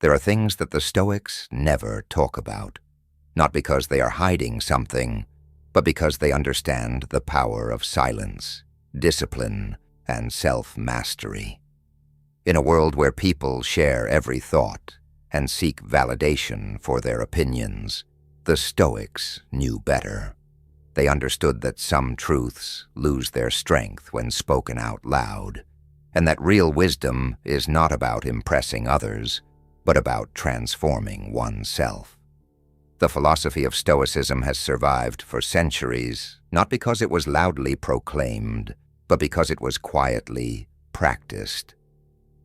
There are things that the Stoics never talk about, not because they are hiding something, but because they understand the power of silence, discipline, and self-mastery. In a world where people share every thought and seek validation for their opinions, the Stoics knew better. They understood that some truths lose their strength when spoken out loud, and that real wisdom is not about impressing others, but about transforming oneself. The philosophy of Stoicism has survived for centuries, not because it was loudly proclaimed, but because it was quietly practiced.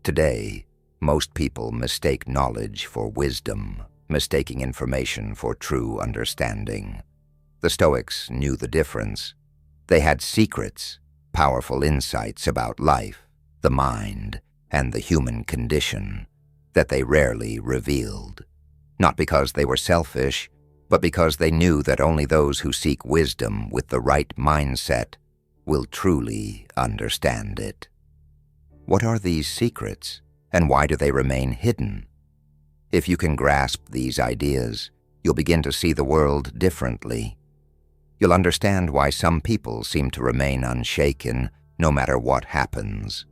Today, most people mistake knowledge for wisdom, mistaking information for true understanding. The Stoics knew the difference. They had secrets, powerful insights about life, the mind, and the human condition that they rarely revealed. Not because they were selfish, but because they knew that only those who seek wisdom with the right mindset will truly understand it. What are these secrets, and why do they remain hidden? If you can grasp these ideas, you'll begin to see the world differently. You'll understand why some people seem to remain unshaken no matter what happens,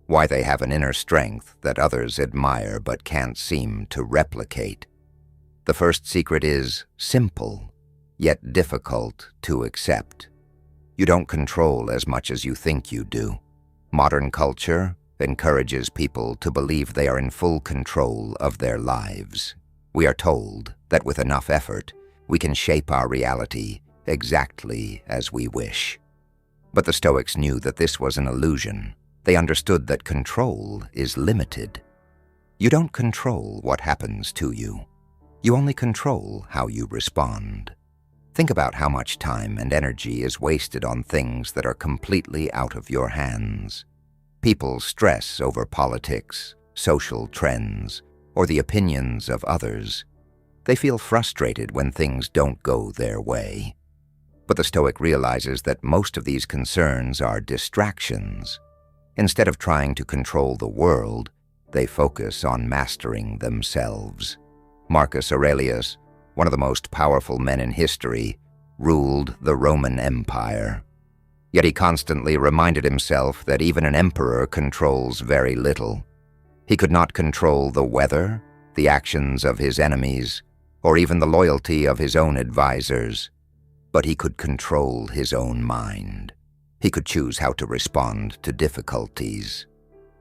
why they have an inner strength that others admire but can't seem to replicate. The first secret is simple, yet difficult to accept. You don't control as much as you think you do. Modern culture encourages people to believe they are in full control of their lives. We are told that with enough effort, we can shape our reality exactly as we wish. But the Stoics knew that this was an illusion. They understood that control is limited. You don't control what happens to you. You only control how you respond. Think about how much time and energy is wasted on things that are completely out of your hands. People stress over politics, social trends, or the opinions of others. They feel frustrated when things don't go their way. But the Stoic realizes that most of these concerns are distractions. Instead of trying to control the world, they focus on mastering themselves. Marcus Aurelius, one of the most powerful men in history, ruled the Roman Empire. Yet he constantly reminded himself that even an emperor controls very little. He could not control the weather, the actions of his enemies, or even the loyalty of his own advisors. But he could control his own mind. He could choose how to respond to difficulties,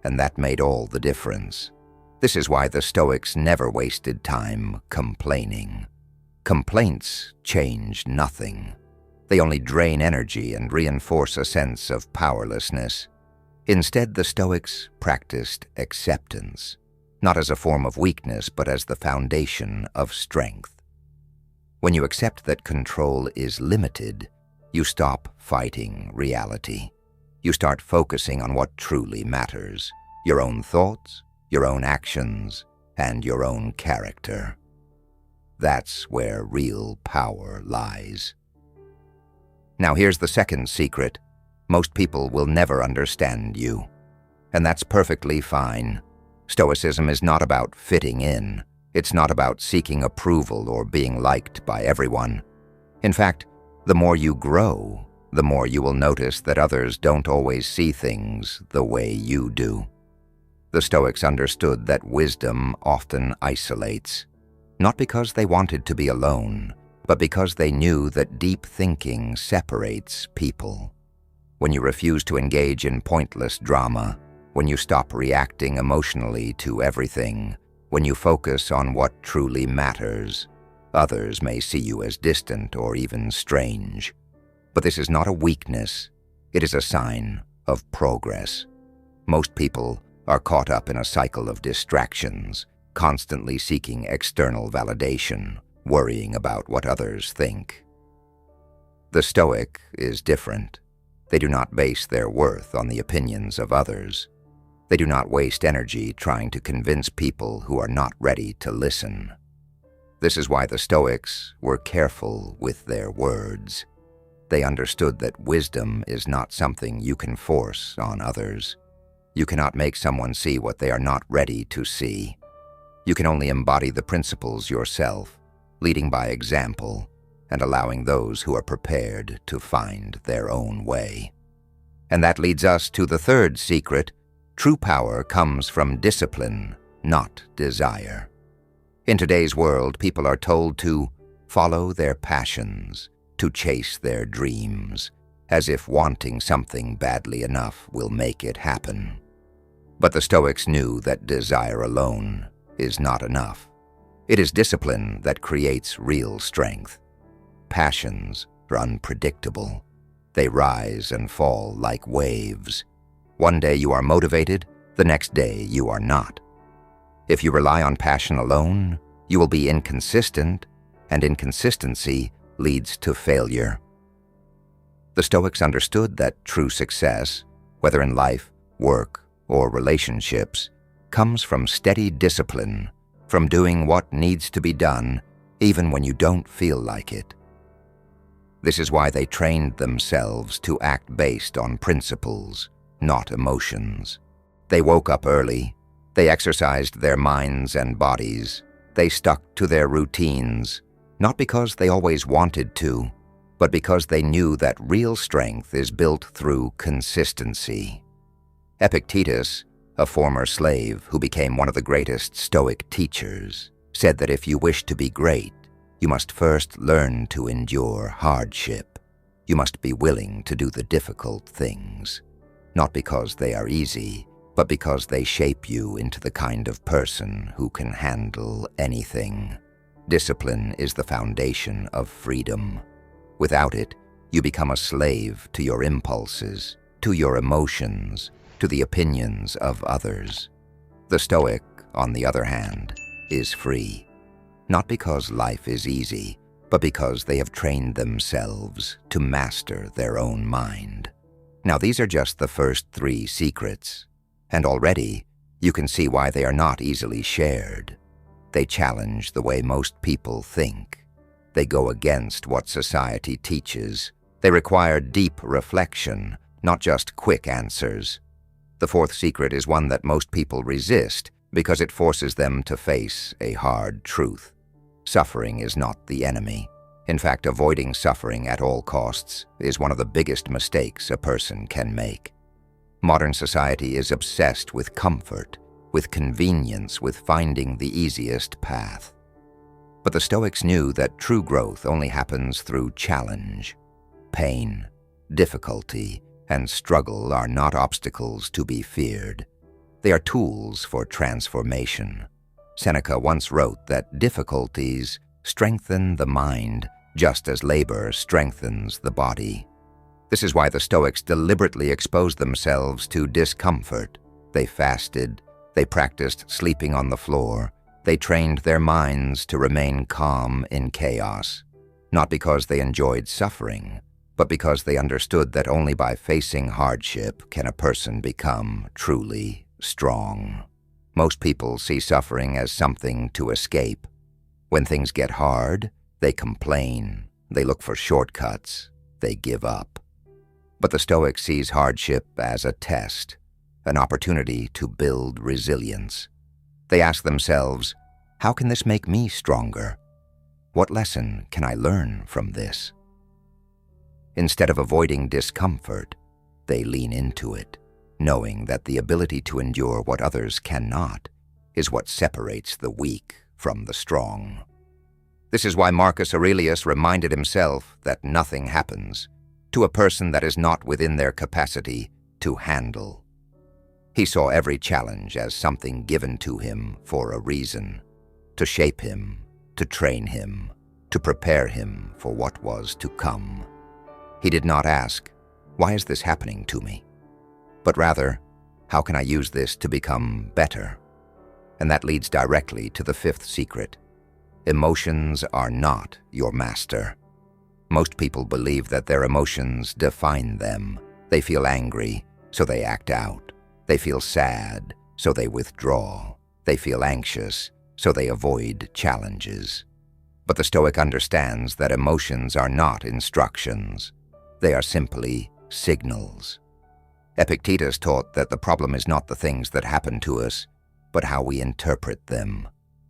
and that made all the difference. This is why the Stoics never wasted time complaining. Complaints change nothing. They only drain energy and reinforce a sense of powerlessness. Instead, the Stoics practiced acceptance, not as a form of weakness, but as the foundation of strength. When you accept that control is limited, you stop fighting reality. You start focusing on what truly matters: your own thoughts, your own actions, and your own character. That's where real power lies. Now here's the second secret. Most people will never understand you, and that's perfectly fine. Stoicism is not about fitting in. It's not about seeking approval or being liked by everyone. In fact, the more you grow, the more you will notice that others don't always see things the way you do. The Stoics understood that wisdom often isolates, not because they wanted to be alone, but because they knew that deep thinking separates people. When you refuse to engage in pointless drama, when you stop reacting emotionally to everything, when you focus on what truly matters, others may see you as distant or even strange. But this is not a weakness. It is a sign of progress. Most people are caught up in a cycle of distractions, constantly seeking external validation, worrying about what others think. The Stoic is different. They do not base their worth on the opinions of others. They do not waste energy trying to convince people who are not ready to listen. This is why the Stoics were careful with their words. They understood that wisdom is not something you can force on others. You cannot make someone see what they are not ready to see. You can only embody the principles yourself, leading by example and allowing those who are prepared to find their own way. And that leads us to the third secret. True power comes from discipline, not desire. In today's world, people are told to follow their passions, to chase their dreams, as if wanting something badly enough will make it happen. But the Stoics knew that desire alone is not enough. It is discipline that creates real strength. Passions are unpredictable. They rise and fall like waves. One day you are motivated, the next day you are not. If you rely on passion alone, you will be inconsistent, and inconsistency leads to failure. The Stoics understood that true success, whether in life, work, or relationships, comes from steady discipline, from doing what needs to be done, even when you don't feel like it. This is why they trained themselves to act based on principles, not emotions. They woke up early, they exercised their minds and bodies, they stuck to their routines, not because they always wanted to, but because they knew that real strength is built through consistency. Epictetus, a former slave who became one of the greatest Stoic teachers, said that if you wish to be great, you must first learn to endure hardship. You must be willing to do the difficult things, not because they are easy, but because they shape you into the kind of person who can handle anything. Discipline is the foundation of freedom. Without it, you become a slave to your impulses, to your emotions, to the opinions of others. The Stoic, on the other hand, is free, not because life is easy, but because they have trained themselves to master their own mind. Now, these are just the first 3 secrets, and already you can see why they are not easily shared. They challenge the way most people think. They go against what society teaches. They require deep reflection, not just quick answers. The 4th secret is one that most people resist because it forces them to face a hard truth. Suffering is not the enemy. In fact, avoiding suffering at all costs is one of the biggest mistakes a person can make. Modern society is obsessed with comfort, with convenience, with finding the easiest path. But the Stoics knew that true growth only happens through challenge. Pain, difficulty, and struggle are not obstacles to be feared. They are tools for transformation. Seneca once wrote that difficulties strengthen the mind just as labor strengthens the body. This is why the Stoics deliberately exposed themselves to discomfort. They fasted, they practiced sleeping on the floor, they trained their minds to remain calm in chaos, not because they enjoyed suffering, but because they understood that only by facing hardship can a person become truly strong. Most people see suffering as something to escape. When things get hard, they complain, they look for shortcuts, they give up. But the Stoic sees hardship as a test, an opportunity to build resilience. They ask themselves, how can this make me stronger? What lesson can I learn from this? Instead of avoiding discomfort, they lean into it, knowing that the ability to endure what others cannot is what separates the weak from the strong. This is why Marcus Aurelius reminded himself that nothing happens to a person that is not within their capacity to handle. He saw every challenge as something given to him for a reason, to shape him, to train him, to prepare him for what was to come. He did not ask, why is this happening to me? But rather, how can I use this to become better? And that leads directly to the 5th secret. Emotions are not your master. Most people believe that their emotions define them. They feel angry, so they act out. They feel sad, so they withdraw. They feel anxious, so they avoid challenges. But the Stoic understands that emotions are not instructions. They are simply signals. Epictetus taught that the problem is not the things that happen to us, but how we interpret them.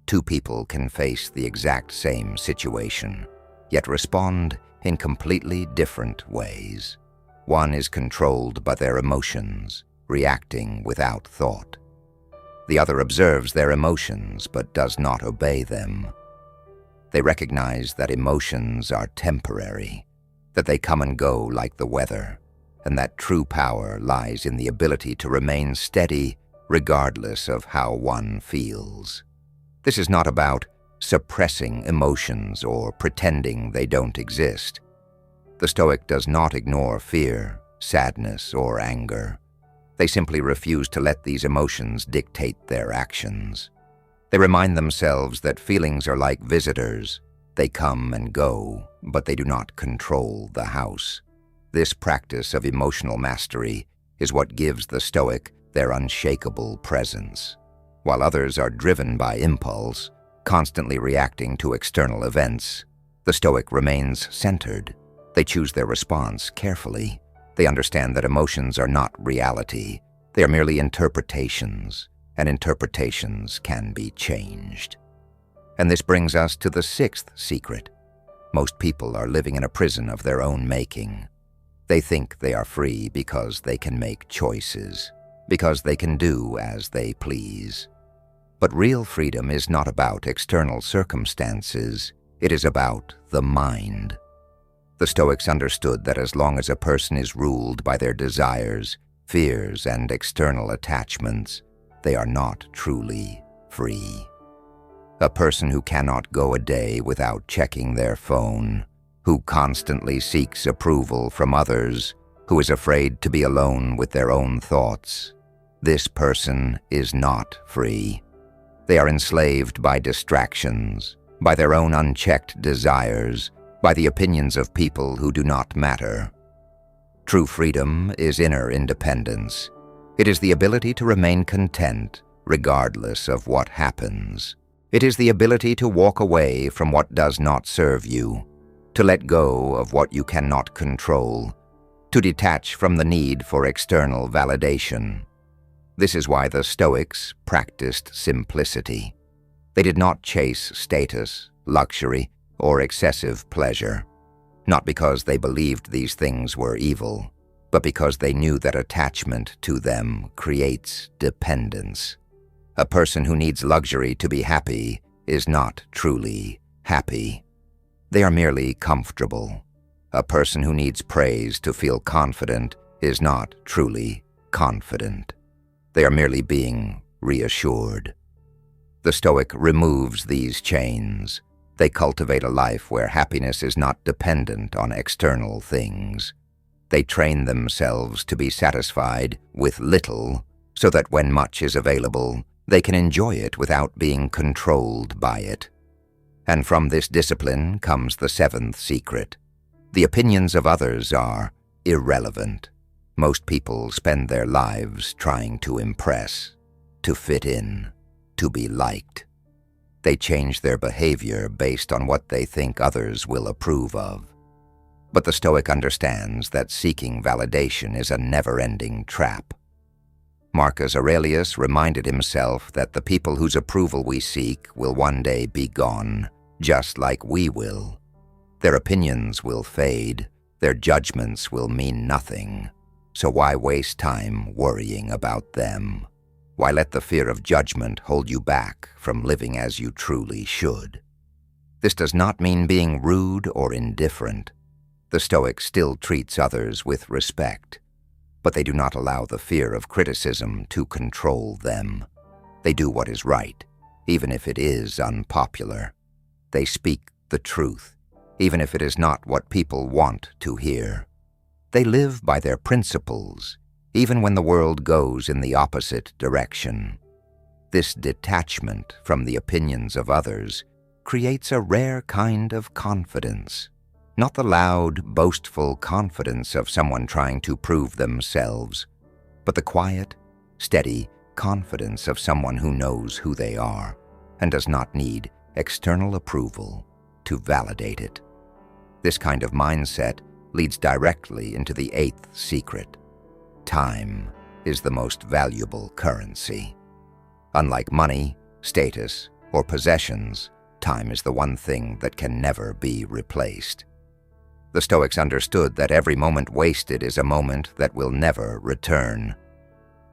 Two people can face the exact same situation, yet respond in completely different ways. One is controlled by their emotions, reacting without thought. The other observes their emotions but does not obey them. They recognize that emotions are temporary, that they come and go like the weather, and that true power lies in the ability to remain steady regardless of how one feels. This is not about suppressing emotions or pretending they don't exist. The Stoic does not ignore fear, sadness, or anger. They simply refuse to let these emotions dictate their actions. They remind themselves that feelings are like visitors. They come and go, but they do not control the house. This practice of emotional mastery is what gives the Stoic their unshakable presence. While others are driven by impulse, constantly reacting to external events, the Stoic remains centered. They choose their response carefully. They understand that emotions are not reality. They are merely interpretations, and interpretations can be changed. And this brings us to the sixth secret. Most people are living in a prison of their own making. They think they are free because they can make choices, because they can do as they please. But real freedom is not about external circumstances. It is about the mind. The Stoics understood that as long as a person is ruled by their desires, fears, and external attachments, they are not truly free. A person who cannot go a day without checking their phone, who constantly seeks approval from others, who is afraid to be alone with their own thoughts, this person is not free. They are enslaved by distractions, by their own unchecked desires, by the opinions of people who do not matter. True freedom is inner independence. It is the ability to remain content regardless of what happens. It is the ability to walk away from what does not serve you, to let go of what you cannot control, to detach from the need for external validation. This is why the Stoics practiced simplicity. They did not chase status, luxury, or excessive pleasure, not because they believed these things were evil, but because they knew that attachment to them creates dependence. A person who needs luxury to be happy is not truly happy. They are merely comfortable. A person who needs praise to feel confident is not truly confident. They are merely being reassured. The Stoic removes these chains. They cultivate a life where happiness is not dependent on external things. They train themselves to be satisfied with little so that when much is available, they can enjoy it without being controlled by it. And from this discipline comes the seventh secret. The opinions of others are irrelevant. Most people spend their lives trying to impress, to fit in, to be liked. They change their behavior based on what they think others will approve of. But the Stoic understands that seeking validation is a never-ending trap. Marcus Aurelius reminded himself that the people whose approval we seek will one day be gone, just like we will. Their opinions will fade, their judgments will mean nothing. So why waste time worrying about them? Why let the fear of judgment hold you back from living as you truly should? This does not mean being rude or indifferent. The Stoic still treats others with respect, but they do not allow the fear of criticism to control them. They do what is right, even if it is unpopular. They speak the truth, even if it is not what people want to hear. They live by their principles, even when the world goes in the opposite direction. This detachment from the opinions of others creates a rare kind of confidence, not the loud, boastful confidence of someone trying to prove themselves, but the quiet, steady confidence of someone who knows who they are and does not need external approval to validate it. This kind of mindset leads directly into the eighth secret. Time is the most valuable currency. Unlike money, status, or possessions, time is the one thing that can never be replaced. The Stoics understood that every moment wasted is a moment that will never return.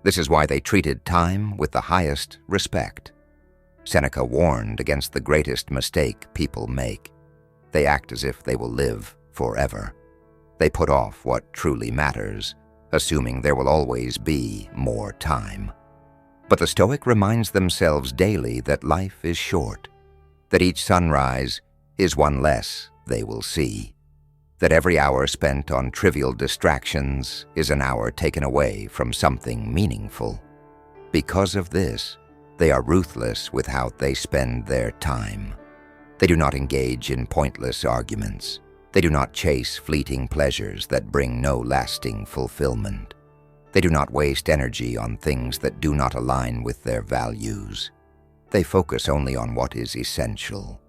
This is why they treated time with the highest respect. Seneca warned against the greatest mistake people make. They act as if they will live forever. They put off what truly matters, assuming there will always be more time. But the Stoic reminds themselves daily that life is short, that each sunrise is one less they will see, that every hour spent on trivial distractions is an hour taken away from something meaningful. Because of this, they are ruthless with how they spend their time. They do not engage in pointless arguments. They do not chase fleeting pleasures that bring no lasting fulfillment. They do not waste energy on things that do not align with their values. They focus only on what is essential.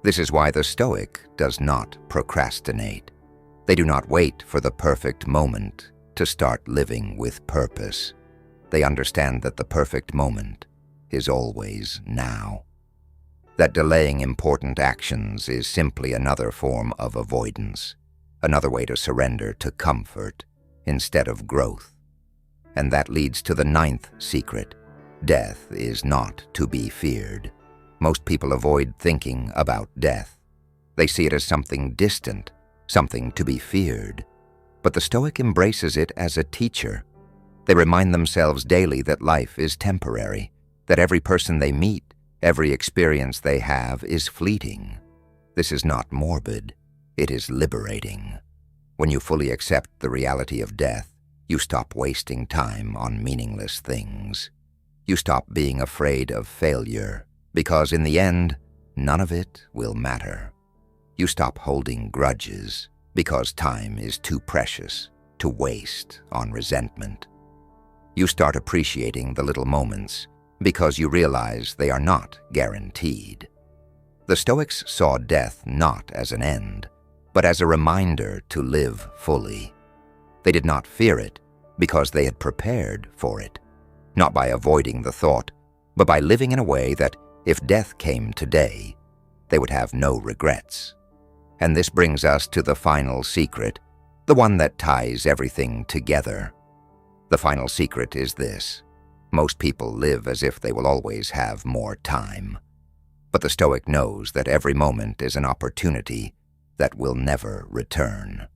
This is why the Stoic does not procrastinate. They do not wait for the perfect moment to start living with purpose. They understand that the perfect moment is always now. That delaying important actions is simply another form of avoidance, another way to surrender to comfort instead of growth. And that leads to the ninth secret. Death is not to be feared. Most people avoid thinking about death. They see it as something distant, something to be feared. But the Stoic embraces it as a teacher. They remind themselves daily that life is temporary, that every person they meet, every experience they have is fleeting. This is not morbid. It is liberating. When you fully accept the reality of death, you stop wasting time on meaningless things. You stop being afraid of failure, because in the end, none of it will matter. You stop holding grudges, because time is too precious to waste on resentment. You start appreciating the little moments, because you realize they are not guaranteed. The Stoics saw death not as an end, but as a reminder to live fully. They did not fear it because they had prepared for it, not by avoiding the thought, but by living in a way that, if death came today, they would have no regrets. And this brings us to the final secret, the one that ties everything together. The final secret is this. Most people live as if they will always have more time. But the Stoic knows that every moment is an opportunity that will never return.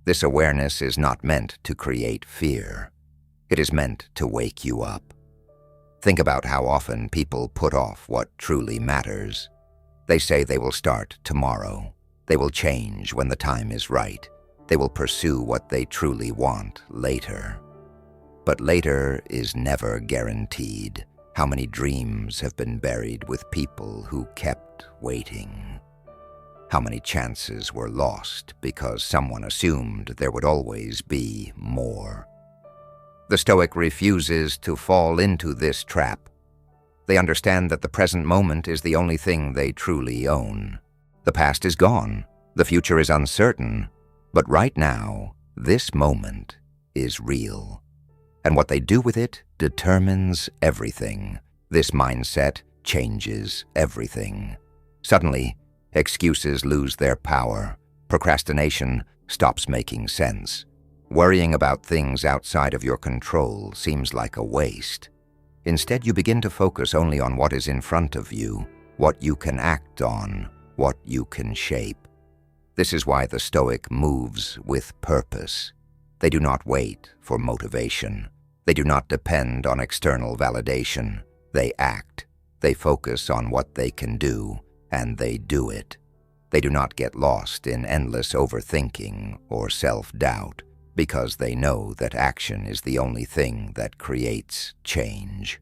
This awareness is not meant to create fear. It is meant to wake you up. Think about how often people put off what truly matters. They say they will start tomorrow. They will change when the time is right. They will pursue what they truly want later. But later is never guaranteed. How many dreams have been buried with people who kept waiting? How many chances were lost because someone assumed there would always be more? The Stoic refuses to fall into this trap. They understand that the present moment is the only thing they truly own. The past is gone, the future is uncertain, but right now, this moment is real. And what they do with it determines everything. This mindset changes everything. Suddenly, excuses lose their power. Procrastination stops making sense. Worrying about things outside of your control seems like a waste. Instead, you begin to focus only on what is in front of you, what you can act on, what you can shape. This is why the Stoic moves with purpose. They do not wait for motivation. They do not depend on external validation. They act. They focus on what they can do, and they do it. They do not get lost in endless overthinking or self-doubt, because they know that action is the only thing that creates change.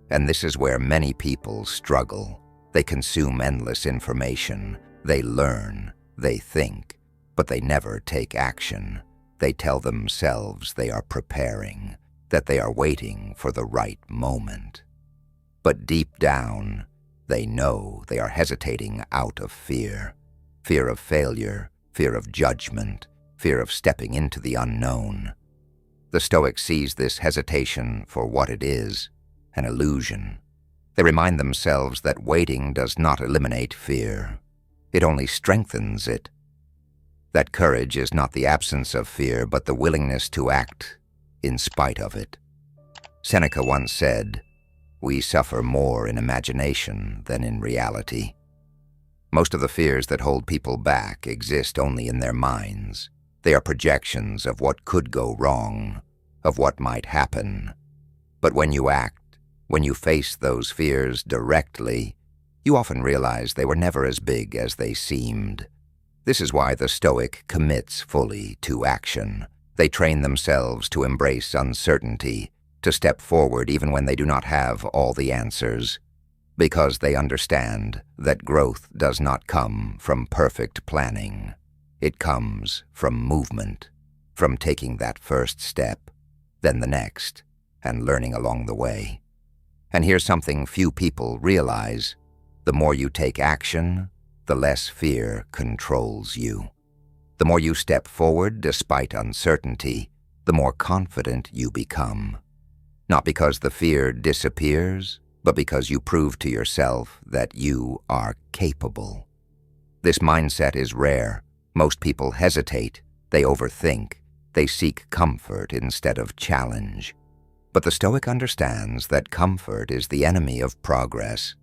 And this is where many people struggle. They consume endless information. They learn. They think. But they never take action. They tell themselves they are preparing, that they are waiting for the right moment. But deep down, they know they are hesitating out of fear. Fear of failure, fear of judgment, fear of stepping into the unknown. The Stoic sees this hesitation for what it is, an illusion. They remind themselves that waiting does not eliminate fear. It only strengthens it. That courage is not the absence of fear, but the willingness to act in spite of it. Seneca once said, "We suffer more in imagination than in reality." Most of the fears that hold people back exist only in their minds. They are projections of what could go wrong, of what might happen. But when you act, when you face those fears directly, you often realize they were never as big as they seemed. This is why the Stoic commits fully to action. They train themselves to embrace uncertainty, to step forward even when they do not have all the answers, because they understand that growth does not come from perfect planning. It comes from movement, from taking that first step, then the next, and learning along the way. And here's something few people realize. The more you take action, the less fear controls you. The more you step forward despite uncertainty, the more confident you become. Not because the fear disappears, but because you prove to yourself that you are capable. This mindset is rare. Most people hesitate, they overthink, they seek comfort instead of challenge. But the Stoic understands that comfort is the enemy of progress,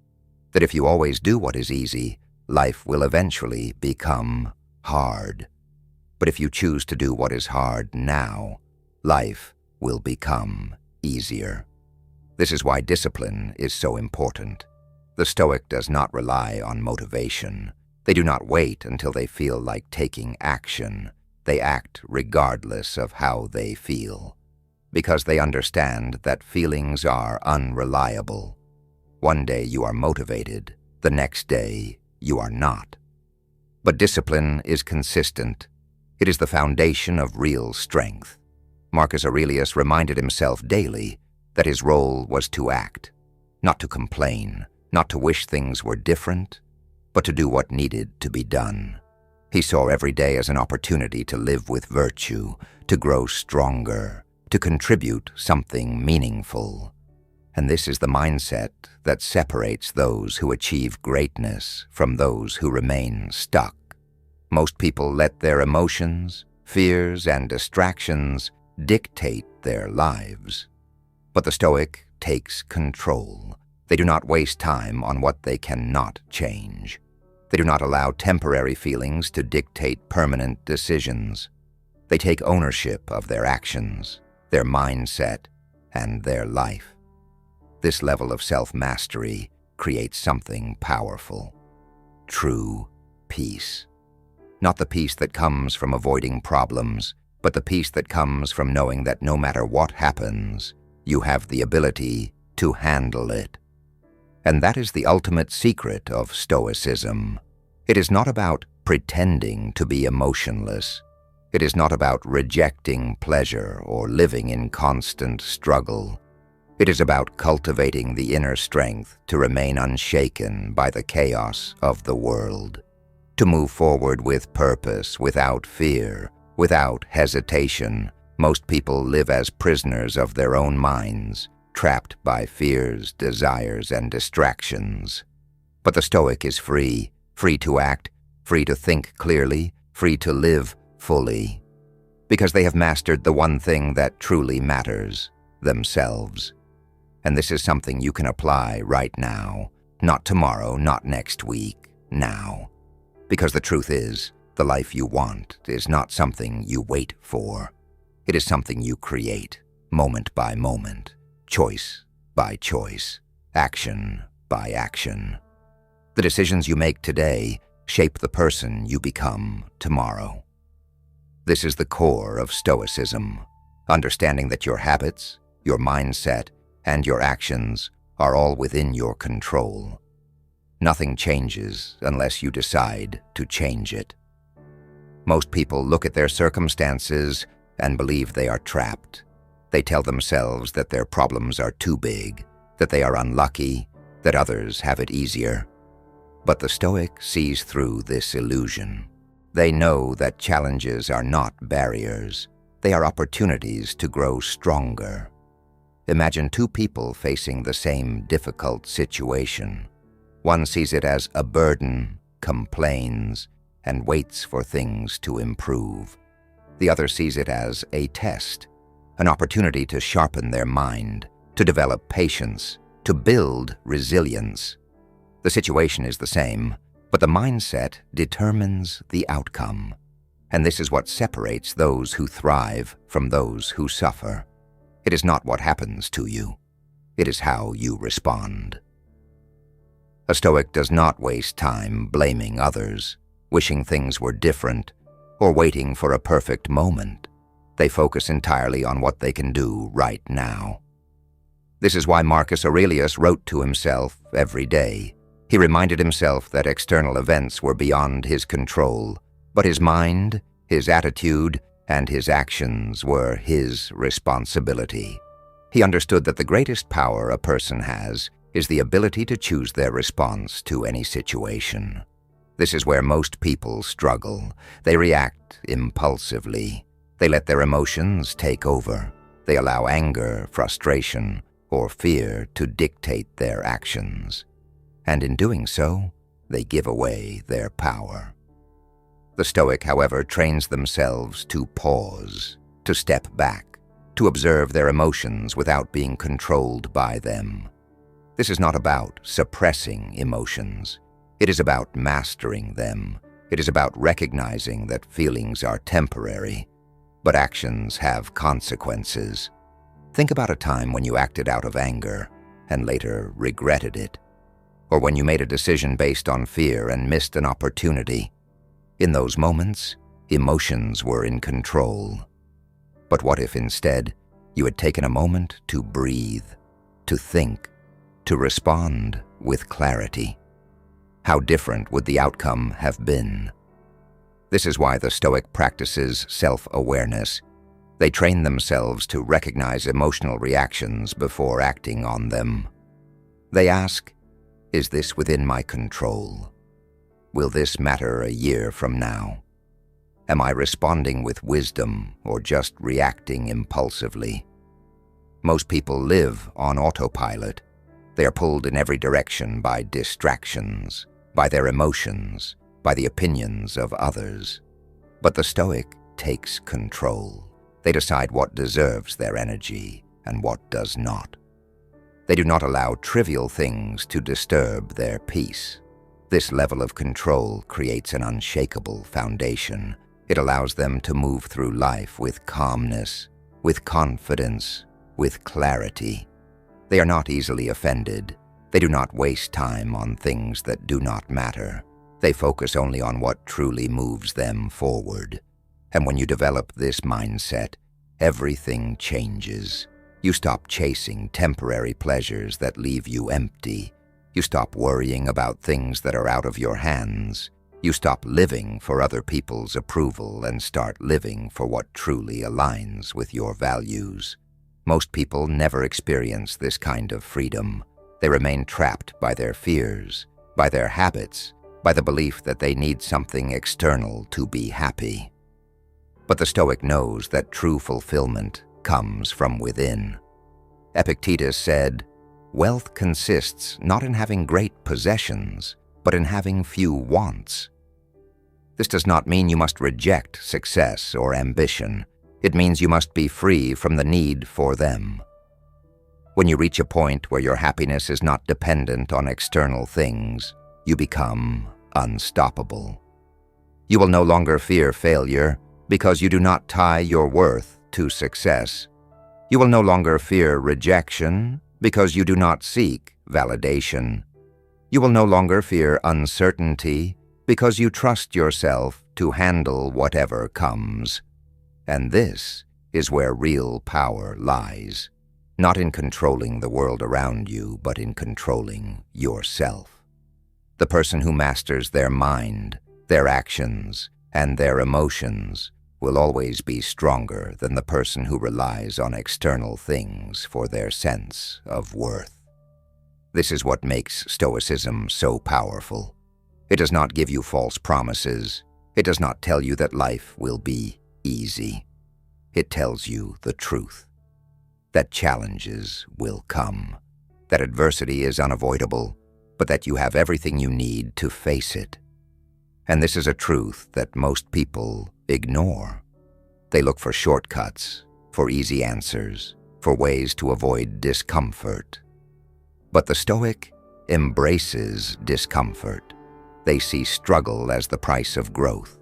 that if you always do what is easy, life will eventually become hard. But if you choose to do what is hard now, life will become easier. This is why discipline is so important. The Stoic does not rely on motivation. They do not wait until they feel like taking action. They act regardless of how they feel, because they understand that feelings are unreliable. One day you are motivated, the next day you are not. But discipline is consistent. It is the foundation of real strength. Marcus Aurelius reminded himself daily that his role was to act, not to complain, not to wish things were different, but to do what needed to be done. He saw every day as an opportunity to live with virtue, to grow stronger, to contribute something meaningful. And this is the mindset that separates those who achieve greatness from those who remain stuck. Most people let their emotions, fears, and distractions dictate their lives. But the Stoic takes control. They do not waste time on what they cannot change. They do not allow temporary feelings to dictate permanent decisions. They take ownership of their actions, their mindset, and their life. This level of self-mastery creates something powerful. True peace. Not the peace that comes from avoiding problems, but the peace that comes from knowing that no matter what happens, you have the ability to handle it. And that is the ultimate secret of Stoicism. It is not about pretending to be emotionless. It is not about rejecting pleasure or living in constant struggle. It is about cultivating the inner strength to remain unshaken by the chaos of the world, to move forward with purpose, without fear, without hesitation. Most people live as prisoners of their own minds, trapped by fears, desires, and distractions. But the Stoic is free, free to act, free to think clearly, free to live fully, because they have mastered the one thing that truly matters, themselves. And this is something you can apply right now, not tomorrow, not next week, now. Because the truth is, the life you want is not something you wait for. It is something you create, moment by moment, choice by choice, action by action. The decisions you make today shape the person you become tomorrow. This is the core of Stoicism, understanding that your habits, your mindset, and your actions are all within your control. Nothing changes unless you decide to change it. Most people look at their circumstances and believe they are trapped. They tell themselves that their problems are too big, that they are unlucky, that others have it easier. But the Stoic sees through this illusion. They know that challenges are not barriers. They are opportunities to grow stronger. Imagine two people facing the same difficult situation. One sees it as a burden, complains, and waits for things to improve. The other sees it as a test, an opportunity to sharpen their mind, to develop patience, to build resilience. The situation is the same, but the mindset determines the outcome. And this is what separates those who thrive from those who suffer. It is not what happens to you. It is how you respond. A Stoic does not waste time blaming others, wishing things were different, or waiting for a perfect moment. They focus entirely on what they can do right now. This is why Marcus Aurelius wrote to himself every day. He reminded himself that external events were beyond his control, but his mind, his attitude, and his actions were his responsibility. He understood that the greatest power a person has is the ability to choose their response to any situation. This is where most people struggle. They react impulsively. They let their emotions take over. They allow anger, frustration, or fear to dictate their actions. And in doing so, they give away their power. The Stoic, however, trains themselves to pause, to step back, to observe their emotions without being controlled by them. This is not about suppressing emotions. It is about mastering them. It is about recognizing that feelings are temporary, but actions have consequences. Think about a time when you acted out of anger and later regretted it, or when you made a decision based on fear and missed an opportunity. In those moments, emotions were in control. But what if instead you had taken a moment to breathe, to think, to respond with clarity? How different would the outcome have been? This is why the Stoic practices self-awareness. They train themselves to recognize emotional reactions before acting on them. They ask, is this within my control? Will this matter a year from now? Am I responding with wisdom or just reacting impulsively? Most people live on autopilot. They are pulled in every direction by distractions, by their emotions, by the opinions of others. But the Stoic takes control. They decide what deserves their energy and what does not. They do not allow trivial things to disturb their peace. This level of control creates an unshakable foundation. It allows them to move through life with calmness, with confidence, with clarity. They are not easily offended. They do not waste time on things that do not matter. They focus only on what truly moves them forward. And when you develop this mindset, everything changes. You stop chasing temporary pleasures that leave you empty. You stop worrying about things that are out of your hands. You stop living for other people's approval and start living for what truly aligns with your values. Most people never experience this kind of freedom. They remain trapped by their fears, by their habits, by the belief that they need something external to be happy. But the Stoic knows that true fulfillment comes from within. Epictetus said, "Wealth consists not in having great possessions, but in having few wants." This does not mean you must reject success or ambition. It means you must be free from the need for them. When you reach a point where your happiness is not dependent on external things, you become unstoppable. You will no longer fear failure because you do not tie your worth to success. You will no longer fear rejection because you do not seek validation. You will no longer fear uncertainty because you trust yourself to handle whatever comes. And this is where real power lies, not in controlling the world around you, but in controlling yourself. The person who masters their mind, their actions, and their emotions will always be stronger than the person who relies on external things for their sense of worth. This is what makes Stoicism so powerful. It does not give you false promises. It does not tell you that life will be easy. It tells you the truth. that challenges will come, that adversity is unavoidable, but that you have everything you need to face it. And this is a truth that most people ignore. They look for shortcuts, for easy answers, for ways to avoid discomfort. But the Stoic embraces discomfort. They see struggle as the price of growth.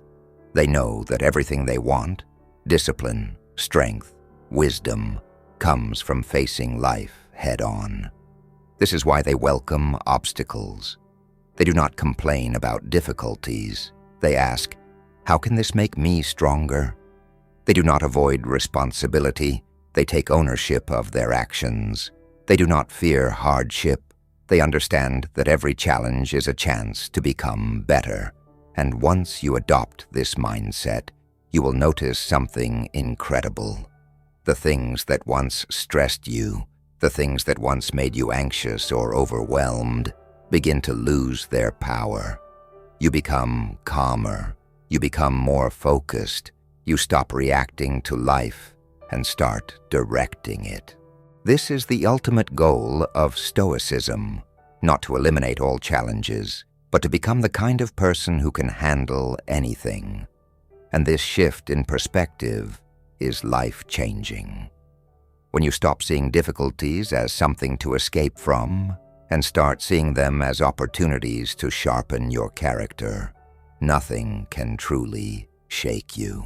They know that everything they want, discipline, strength, wisdom, comes from facing life head-on. This is why they welcome obstacles. They do not complain about difficulties. They ask, how can this make me stronger? They do not avoid responsibility. They take ownership of their actions. They do not fear hardship. They understand that every challenge is a chance to become better. And once you adopt this mindset, you will notice something incredible. The things that once stressed you, the things that once made you anxious or overwhelmed, begin to lose their power. You become calmer. You become more focused. You stop reacting to life and start directing it. This is the ultimate goal of Stoicism, not to eliminate all challenges, but to become the kind of person who can handle anything. And this shift in perspective is life-changing. When you stop seeing difficulties as something to escape from and start seeing them as opportunities to sharpen your character, nothing can truly shake you.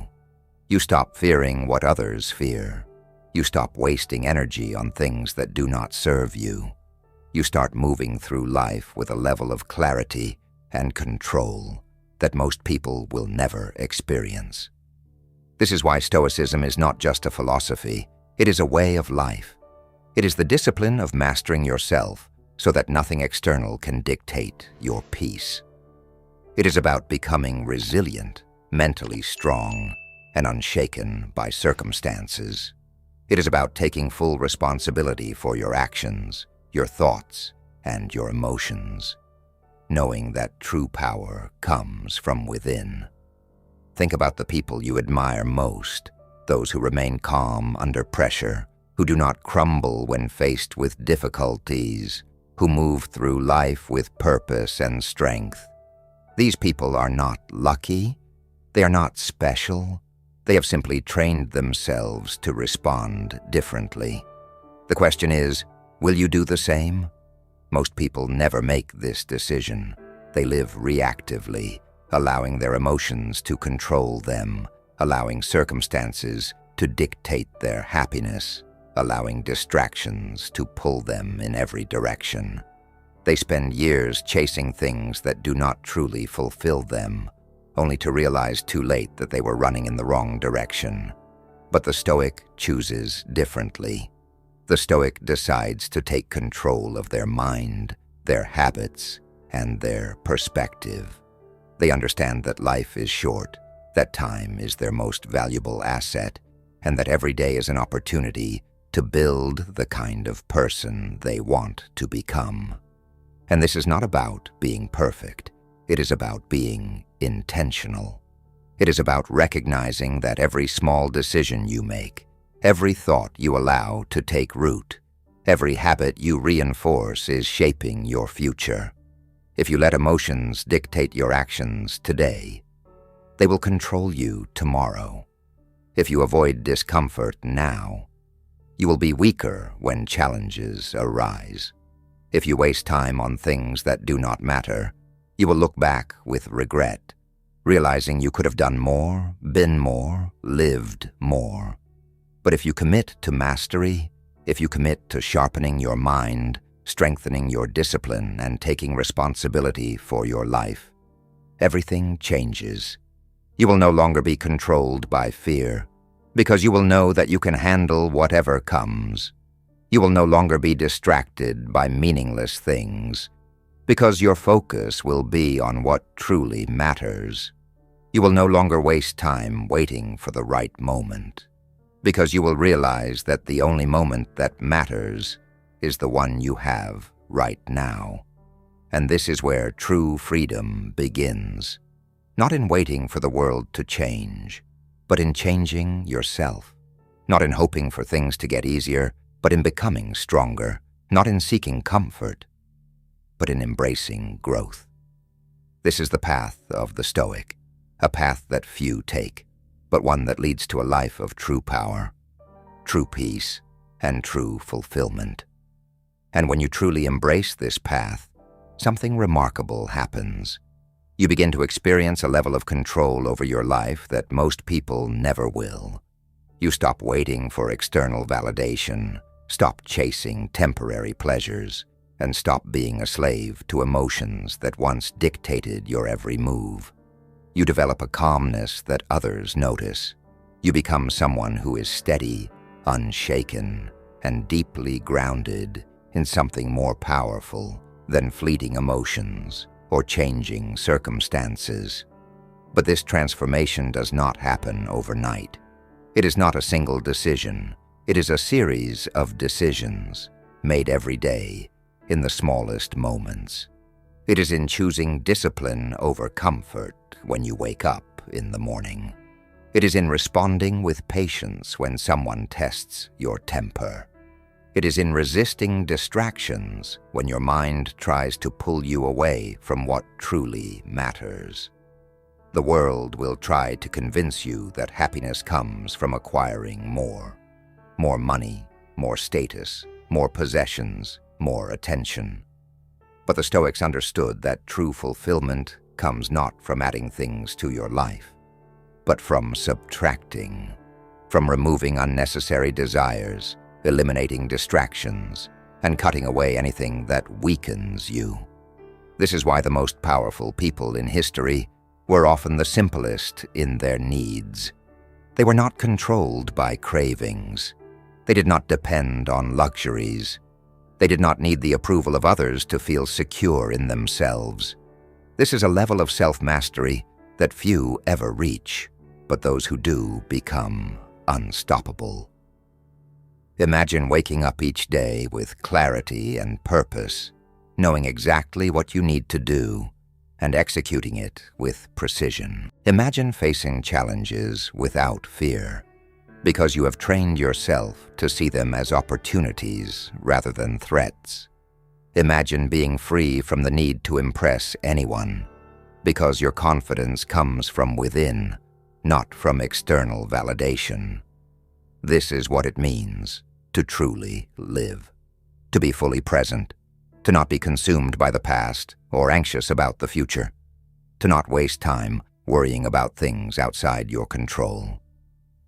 You stop fearing what others fear. You stop wasting energy on things that do not serve you. You start moving through life with a level of clarity and control that most people will never experience. This is why Stoicism is not just a philosophy, it is a way of life. It is the discipline of mastering yourself so that nothing external can dictate your peace. It is about becoming resilient, mentally strong, and unshaken by circumstances. It is about taking full responsibility for your actions, your thoughts, and your emotions, knowing that true power comes from within. Think about the people you admire most, those who remain calm under pressure, who do not crumble when faced with difficulties, who move through life with purpose and strength. These people are not lucky. They are not special. They have simply trained themselves to respond differently. The question is, will you do the same? Most people never make this decision. They live reactively, allowing their emotions to control them, allowing circumstances to dictate their happiness, allowing distractions to pull them in every direction. They spend years chasing things that do not truly fulfill them, only to realize too late that they were running in the wrong direction. But the Stoic chooses differently. The Stoic decides to take control of their mind, their habits, and their perspective. They understand that life is short, that time is their most valuable asset, and that every day is an opportunity to build the kind of person they want to become. And this is not about being perfect. It is about being intentional. It is about recognizing that every small decision you make, every thought you allow to take root, every habit you reinforce is shaping your future. If you let emotions dictate your actions today, they will control you tomorrow. If you avoid discomfort now, you will be weaker when challenges arise. If you waste time on things that do not matter, you will look back with regret, realizing you could have done more, been more, lived more. But if you commit to mastery, if you commit to sharpening your mind, strengthening your discipline, and taking responsibility for your life, everything changes. You will no longer be controlled by fear, because you will know that you can handle whatever comes. You will no longer be distracted by meaningless things, because your focus will be on what truly matters. You will no longer waste time waiting for the right moment, because you will realize that the only moment that matters is the one you have right now. And this is where true freedom begins, not in waiting for the world to change, but in changing yourself, not in hoping for things to get easier, but in becoming stronger, not in seeking comfort, but in embracing growth. This is the path of the Stoic, a path that few take, but one that leads to a life of true power, true peace, and true fulfillment. And when you truly embrace this path, something remarkable happens. You begin to experience a level of control over your life that most people never will. You stop waiting for external validation, stop chasing temporary pleasures, and stop being a slave to emotions that once dictated your every move. You develop a calmness that others notice. You become someone who is steady, unshaken, and deeply grounded in something more powerful than fleeting emotions or changing circumstances. But this transformation does not happen overnight. It is not a single decision. It is a series of decisions made every day in the smallest moments. It is in choosing discipline over comfort when you wake up in the morning. It is in responding with patience when someone tests your temper. It is in resisting distractions when your mind tries to pull you away from what truly matters. The world will try to convince you that happiness comes from acquiring more money, more status, more possessions, more attention. But the Stoics understood that true fulfillment comes not from adding things to your life, but from subtracting, from removing unnecessary desires, eliminating distractions, and cutting away anything that weakens you. This is why the most powerful people in history were often the simplest in their needs. They were not controlled by cravings. They did not depend on luxuries. They did not need the approval of others to feel secure in themselves. This is a level of self-mastery that few ever reach, but those who do become unstoppable. Imagine waking up each day with clarity and purpose, knowing exactly what you need to do, and executing it with precision. Imagine facing challenges without fear, because you have trained yourself to see them as opportunities rather than threats. Imagine being free from the need to impress anyone, because your confidence comes from within, not from external validation. This is what it means to truly live, to be fully present, to not be consumed by the past or anxious about the future, to not waste time worrying about things outside your control,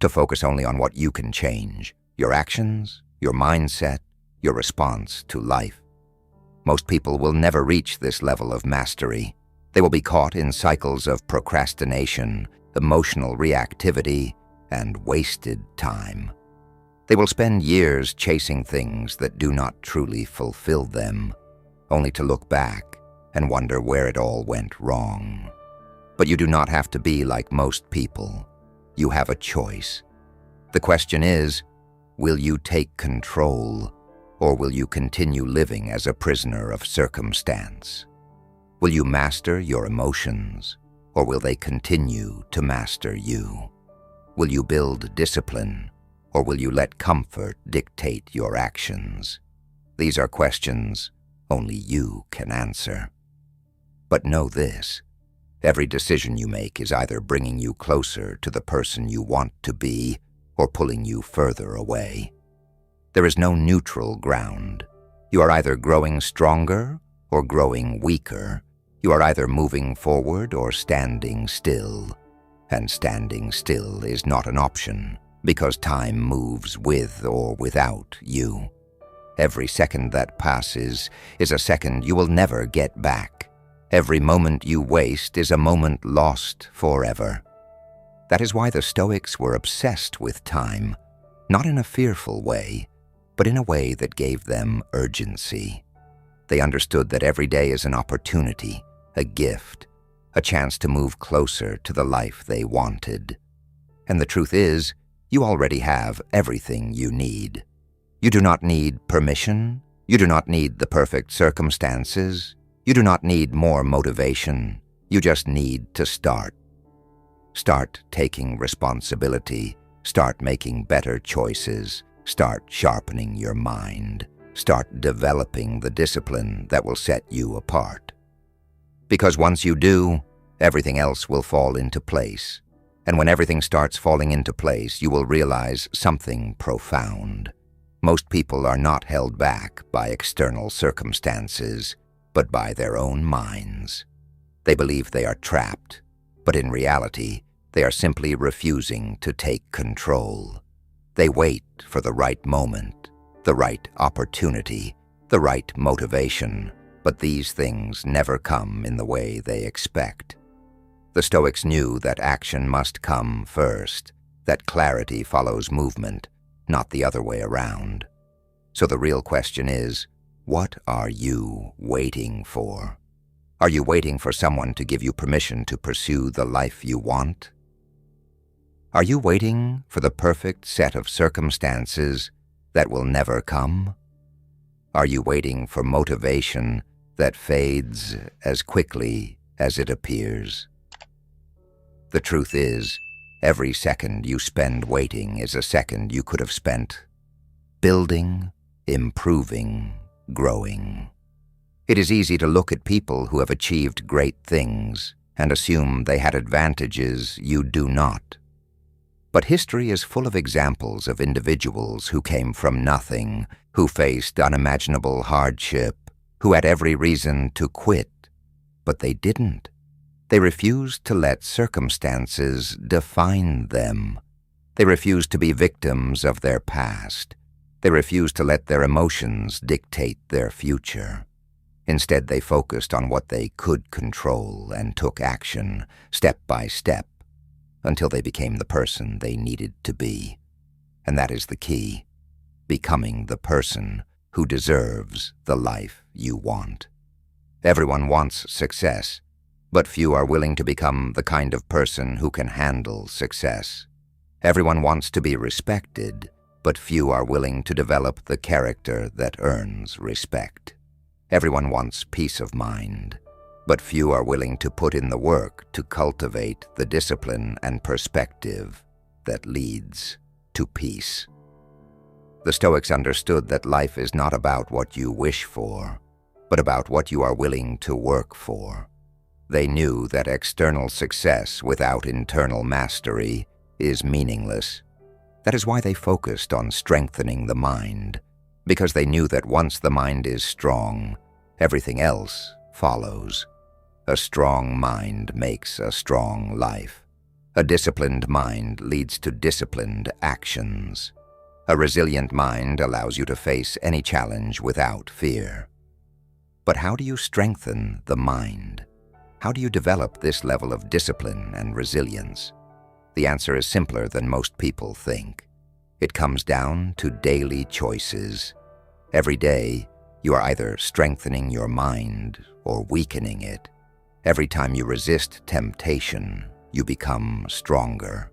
to focus only on what you can change, your actions, your mindset, your response to life. Most people will never reach this level of mastery. They will be caught in cycles of procrastination, emotional reactivity, and wasted time. They will spend years chasing things that do not truly fulfill them, only to look back and wonder where it all went wrong. But you do not have to be like most people. You have a choice. The question is, will you take control, or will you continue living as a prisoner of circumstance? Will you master your emotions, or will they continue to master you? Will you build discipline, or will you let comfort dictate your actions? These are questions only you can answer. But know this: every decision you make is either bringing you closer to the person you want to be or pulling you further away. There is no neutral ground. You are either growing stronger or growing weaker. You are either moving forward or standing still. And standing still is not an option, because time moves with or without you. Every second that passes is a second you will never get back. Every moment you waste is a moment lost forever. That is why the Stoics were obsessed with time, not in a fearful way, but in a way that gave them urgency. They understood that every day is an opportunity, a gift, a chance to move closer to the life they wanted. And the truth is, you already have everything you need. You do not need permission. You do not need the perfect circumstances. You do not need more motivation. You just need to start. Start taking responsibility. Start making better choices. Start sharpening your mind. Start developing the discipline that will set you apart. Because once you do, everything else will fall into place. And when everything starts falling into place, you will realize something profound. Most people are not held back by external circumstances, but by their own minds. They believe they are trapped, but in reality, they are simply refusing to take control. They wait for the right moment, the right opportunity, the right motivation, but these things never come in the way they expect. The Stoics knew that action must come first, that clarity follows movement, not the other way around. So the real question is, what are you waiting for? Are you waiting for someone to give you permission to pursue the life you want? Are you waiting for the perfect set of circumstances that will never come? Are you waiting for motivation that fades as quickly as it appears? The truth is, every second you spend waiting is a second you could have spent building, improving, growing. It is easy to look at people who have achieved great things and assume they had advantages you do not. But history is full of examples of individuals who came from nothing, who faced unimaginable hardship, who had every reason to quit, but they didn't. They refused to let circumstances define them. They refused to be victims of their past. They refused to let their emotions dictate their future. Instead, they focused on what they could control and took action, step by step, until they became the person they needed to be. And that is the key, becoming the person who deserves the life you want. Everyone wants success, but few are willing to become the kind of person who can handle success. Everyone wants to be respected, but few are willing to develop the character that earns respect. Everyone wants peace of mind, but few are willing to put in the work to cultivate the discipline and perspective that leads to peace. The Stoics understood that life is not about what you wish for, but about what you are willing to work for. They knew that external success without internal mastery is meaningless. That is why they focused on strengthening the mind, because they knew that once the mind is strong, everything else follows. A strong mind makes a strong life. A disciplined mind leads to disciplined actions. A resilient mind allows you to face any challenge without fear. But how do you strengthen the mind? How do you develop this level of discipline and resilience? The answer is simpler than most people think. It comes down to daily choices. Every day, you are either strengthening your mind or weakening it. Every time you resist temptation, you become stronger.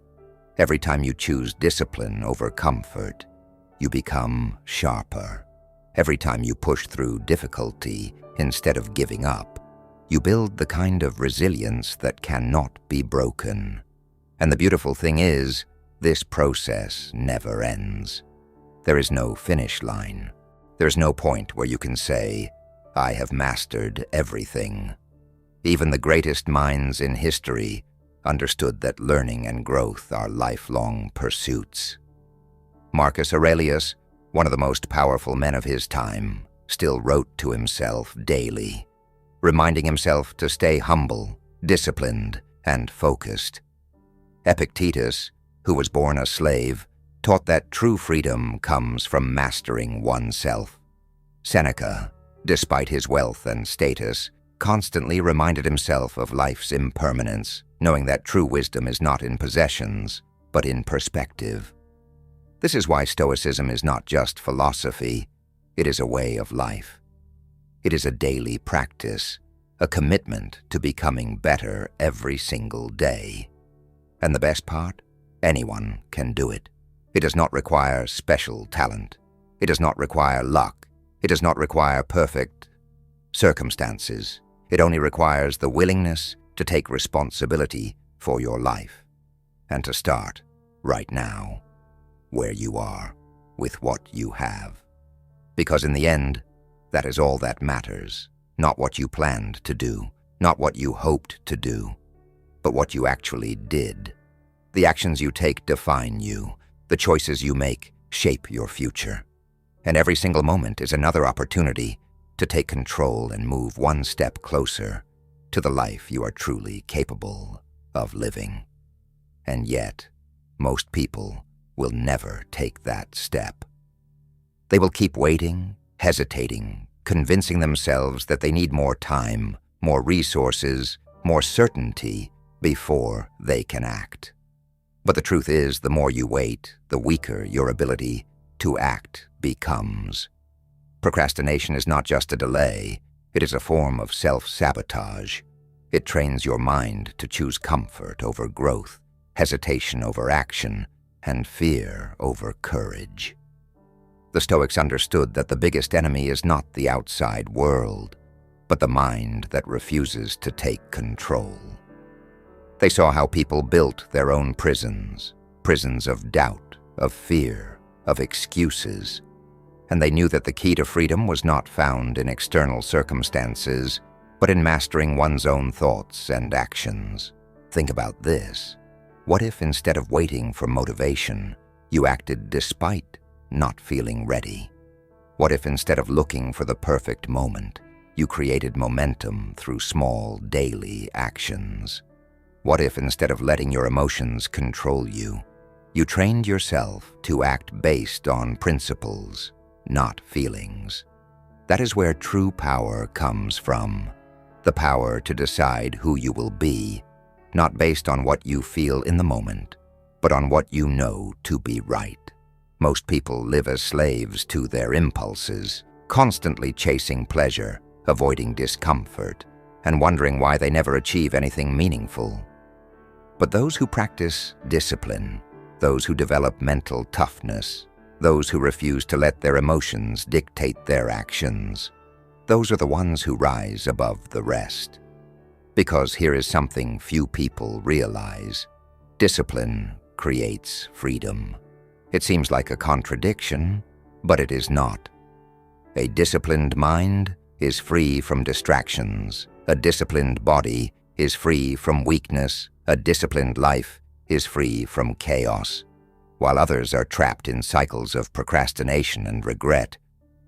Every time you choose discipline over comfort, you become sharper. Every time you push through difficulty instead of giving up, you build the kind of resilience that cannot be broken. And the beautiful thing is, this process never ends. There is no finish line. There is no point where you can say, I have mastered everything. Even the greatest minds in history understood that learning and growth are lifelong pursuits. Marcus Aurelius, one of the most powerful men of his time, still wrote to himself daily, reminding himself to stay humble, disciplined, and focused. Epictetus, who was born a slave, taught that true freedom comes from mastering oneself. Seneca, despite his wealth and status, constantly reminded himself of life's impermanence, knowing that true wisdom is not in possessions, but in perspective. This is why Stoicism is not just philosophy, it is a way of life. It is a daily practice, a commitment to becoming better every single day. And the best part? Anyone can do it. It does not require special talent. It does not require luck. It does not require perfect circumstances. It only requires the willingness to take responsibility for your life and to start right now, where you are. with what you have. Because in the end, that is all that matters, not what you planned to do, not what you hoped to do, but what you actually did. The actions you take define you. The choices you make shape your future. And every single moment is another opportunity to take control and move one step closer to the life you are truly capable of living. And yet, most people will never take that step. They will keep waiting, hesitating, convincing themselves that they need more time, more resources, more certainty before they can act. But the truth is, the more you wait, the weaker your ability to act becomes. Procrastination is not just a delay, it is a form of self-sabotage. It trains your mind to choose comfort over growth, hesitation over action, and fear over courage. The Stoics understood that the biggest enemy is not the outside world, but the mind that refuses to take control. They saw how people built their own prisons, prisons of doubt, of fear, of excuses, and they knew that the key to freedom was not found in external circumstances, but in mastering one's own thoughts and actions. Think about this. What if instead of waiting for motivation, you acted despite not feeling ready? What if instead of looking for the perfect moment, you created momentum through small daily actions? What if instead of letting your emotions control you, you trained yourself to act based on principles, not feelings? That is where true power comes from. The power to decide who you will be, not based on what you feel in the moment, but on what you know to be right. Most people live as slaves to their impulses, constantly chasing pleasure, avoiding discomfort, and wondering why they never achieve anything meaningful. But those who practice discipline, those who develop mental toughness, those who refuse to let their emotions dictate their actions, those are the ones who rise above the rest. Because here is something few people realize. Discipline creates freedom. It seems like a contradiction, but it is not. A disciplined mind is free from distractions. A disciplined body is free from weakness. A disciplined life is free from chaos. While others are trapped in cycles of procrastination and regret,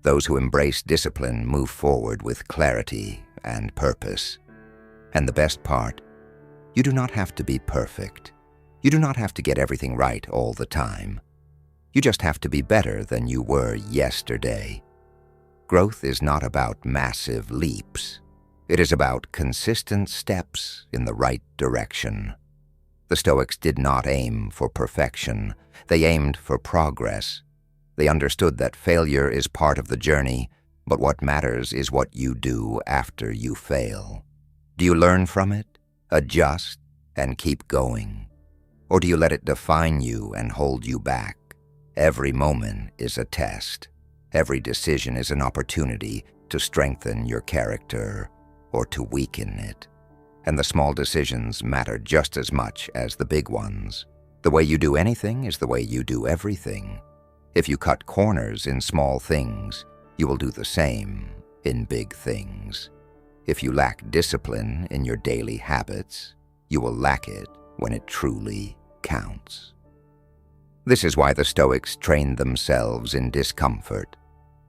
those who embrace discipline move forward with clarity and purpose. And the best part, you do not have to be perfect. You do not have to get everything right all the time. You just have to be better than you were yesterday. Growth is not about massive leaps. It is about consistent steps in the right direction. The Stoics did not aim for perfection. They aimed for progress. They understood that failure is part of the journey, but what matters is what you do after you fail. Do you learn from it, adjust, and keep going? Or do you let it define you and hold you back? Every moment is a test. Every decision is an opportunity to strengthen your character or to weaken it. And the small decisions matter just as much as the big ones. The way you do anything is the way you do everything. If you cut corners in small things, you will do the same in big things. If you lack discipline in your daily habits, you will lack it when it truly counts. This is why the Stoics trained themselves in discomfort.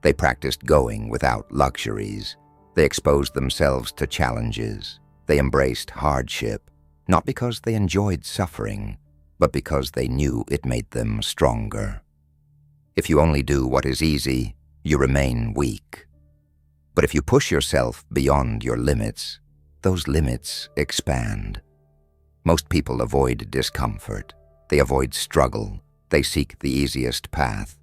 They practiced going without luxuries. They exposed themselves to challenges. They embraced hardship, not because they enjoyed suffering, but because they knew it made them stronger. If you only do what is easy, you remain weak. But if you push yourself beyond your limits, those limits expand. Most people avoid discomfort. They avoid struggle. They seek the easiest path.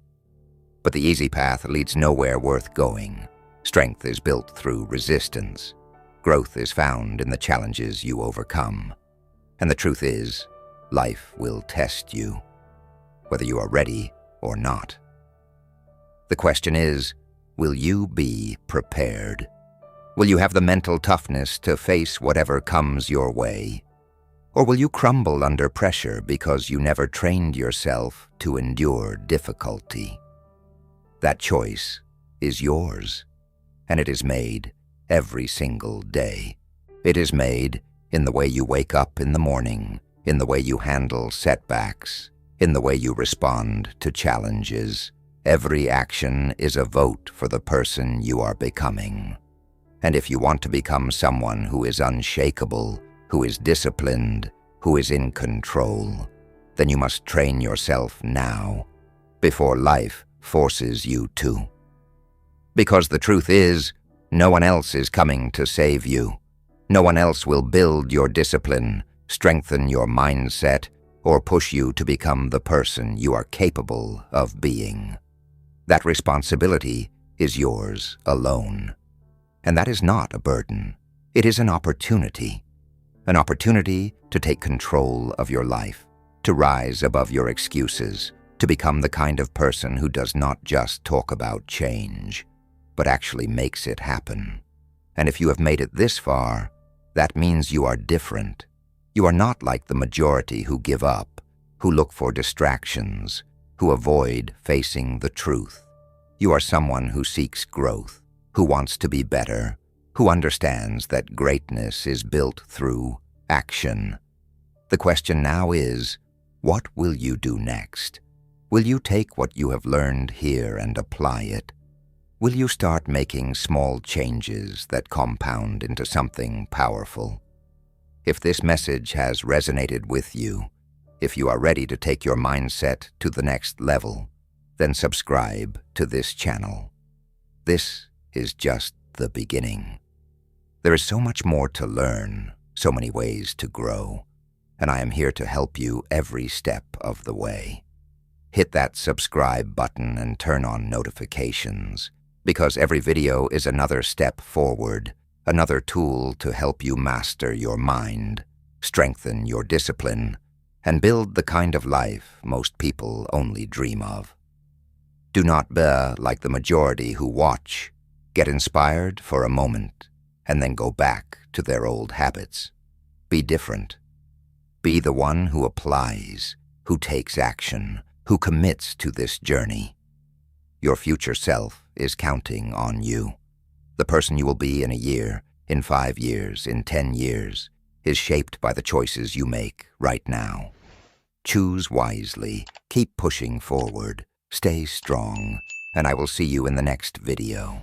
But the easy path leads nowhere worth going. Strength is built through resistance. Growth is found in the challenges you overcome. And the truth is, life will test you, whether you are ready or not. The question is, will you be prepared? Will you have the mental toughness to face whatever comes your way? Or will you crumble under pressure because you never trained yourself to endure difficulty? That choice is yours, and it is made every single day. It is made in the way you wake up in the morning, in the way you handle setbacks, in the way you respond to challenges. Every action is a vote for the person you are becoming. And if you want to become someone who is unshakable, who is disciplined, who is in control, then you must train yourself now, before life forces you to. Because the truth is, no one else is coming to save you. No one else will build your discipline, strengthen your mindset, or push you to become the person you are capable of being. That responsibility is yours alone. And that is not a burden. It is an opportunity to take control of your life, to rise above your excuses, to become the kind of person who does not just talk about change, but actually makes it happen. And if you have made it this far, that means you are different. You are not like the majority who give up, who look for distractions, who avoid facing the truth. You are someone who seeks growth, who wants to be better, who understands that greatness is built through action. The question now is, what will you do next? Will you take what you have learned here and apply it? Will you start making small changes that compound into something powerful? If this message has resonated with you, if you are ready to take your mindset to the next level, then subscribe to this channel. This is just the beginning. There is so much more to learn, so many ways to grow, and I am here to help you every step of the way. Hit that subscribe button and turn on notifications, because every video is another step forward, another tool to help you master your mind, strengthen your discipline, and build the kind of life most people only dream of. Do not be like the majority who watch, get inspired for a moment, and then go back to their old habits. Be different. Be the one who applies, who takes action, who commits to this journey. Your future self is counting on you. The person you will be in a year, in 5 years, in 10 years, is shaped by the choices you make right now. Choose wisely, keep pushing forward, stay strong, and I will see you in the next video.